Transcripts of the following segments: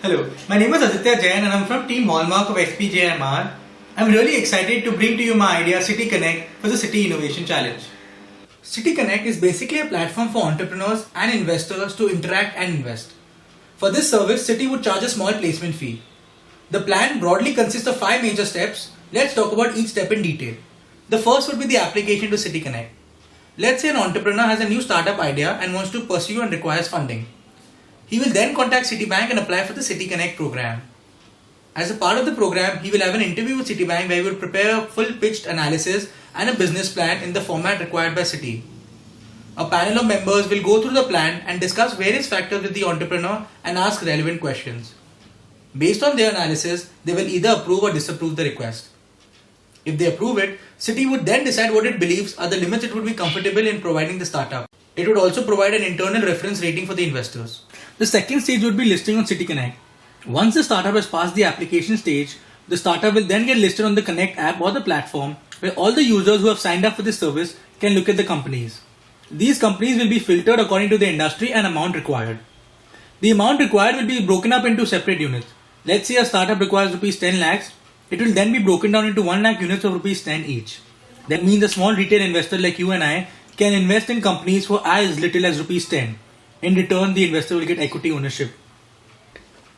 Hello, my name is Aditya Jain and I'm from Team Hallmark of SPJMR. I'm really excited to bring to you my idea City Connect for the City Innovation Challenge. City Connect is basically a platform for entrepreneurs and investors to interact and invest. For this service, City would charge a small placement fee. The plan broadly consists of 5 major steps. Let's talk about each step in detail. The first would be the application to City Connect. Let's say an entrepreneur has a new startup idea and wants to pursue and requires funding. He will then contact Citibank and apply for the City Connect program. As a part of the program, he will have an interview with Citibank where he will prepare a full pitched analysis and a business plan in the format required by Citi. A panel of members will go through the plan and discuss various factors with the entrepreneur and ask relevant questions. Based on their analysis, they will either approve or disapprove the request. If they approve it, Citi would then decide what it believes are the limits it would be comfortable in providing the startup. It would also provide an internal reference rating for the investors. The second stage would be listing on City Connect. Once the startup has passed the application stage, the startup will then get listed on the Connect app or the platform where all the users who have signed up for this service can look at the companies. These companies will be filtered according to the industry and amount required. The amount required will be broken up into separate units. Let's say a startup requires Rs 10 lakhs. It will then be broken down into 1 lakh units of Rs 10 each. That means a small retail investor like you and I can invest in companies for as little as Rs 10. In return, the investor will get equity ownership.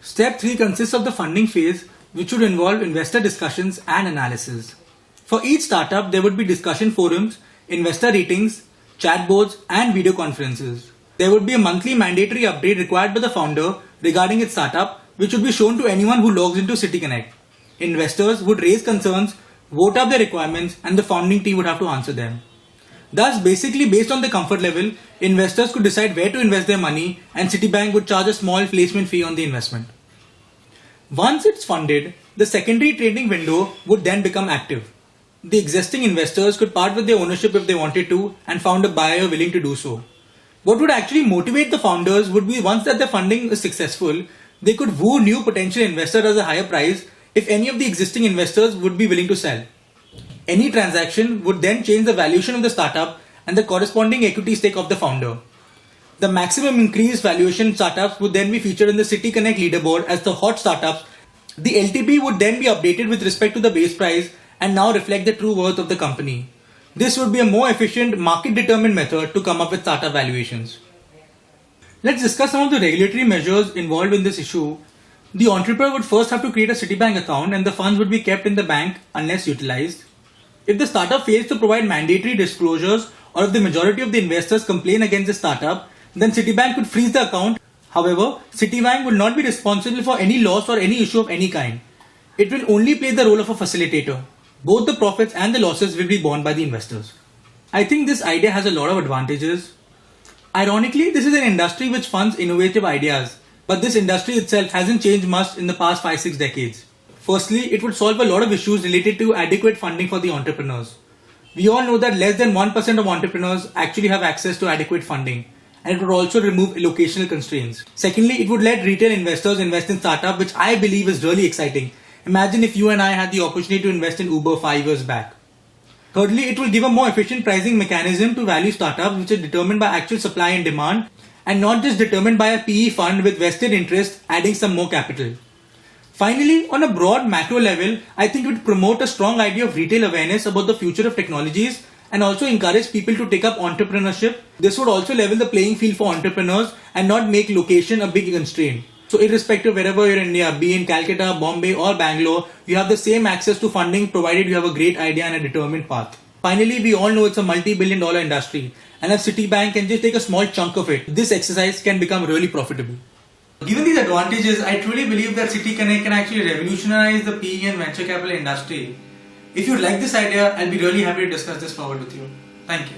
Step 3 consists of the funding phase, which would involve investor discussions and analysis. For each startup, there would be discussion forums, investor ratings, chat boards, and video conferences. There would be a monthly mandatory update required by the founder regarding its startup, which would be shown to anyone who logs into City Connect. Investors would raise concerns, vote up their requirements, and the founding team would have to answer them. Thus, basically based on the comfort level, investors could decide where to invest their money and Citibank would charge a small placement fee on the investment. Once it's funded, the secondary trading window would then become active. The existing investors could part with their ownership if they wanted to and found a buyer willing to do so. What would actually motivate the founders would be once that their funding is successful, they could woo new potential investors at a higher price if any of the existing investors would be willing to sell. Any transaction would then change the valuation of the startup and the corresponding equity stake of the founder. The maximum increased valuation startups would then be featured in the City Connect leaderboard as the hot startups. The LTP would then be updated with respect to the base price and now reflect the true worth of the company. This would be a more efficient market-determined method to come up with startup valuations. Let's discuss some of the regulatory measures involved in this issue. The entrepreneur would first have to create a Citibank account and the funds would be kept in the bank unless utilized. If the startup fails to provide mandatory disclosures or if the majority of the investors complain against the startup, then Citibank could freeze the account. However, Citibank will not be responsible for any loss or any issue of any kind. It will only play the role of a facilitator. Both the profits and the losses will be borne by the investors. I think this idea has a lot of advantages. Ironically, this is an industry which funds innovative ideas, but this industry itself hasn't changed much in the past 5-6 decades. Firstly, it would solve a lot of issues related to adequate funding for the entrepreneurs. We all know that less than 1% of entrepreneurs actually have access to adequate funding, and it would also remove locational constraints. Secondly, it would let retail investors invest in startups, which I believe is really exciting. Imagine if you and I had the opportunity to invest in Uber 5 years back. Thirdly, it will give a more efficient pricing mechanism to value startups, which is determined by actual supply and demand, and not just determined by a PE fund with vested interest adding some more capital. Finally, on a broad macro level, I think it would promote a strong idea of retail awareness about the future of technologies and also encourage people to take up entrepreneurship. This would also level the playing field for entrepreneurs and not make location a big constraint. So irrespective of wherever you're in India, be in Calcutta, Bombay or Bangalore, you have the same access to funding provided you have a great idea and a determined path. Finally, we all know it's a multi-billion-dollar industry and if Citibank can just take a small chunk of it, this exercise can become really profitable. Given these advantages, I truly believe that City Connect can actually revolutionize the PE and venture capital industry. If you like this idea, I'll be really happy to discuss this forward with you. Thank you.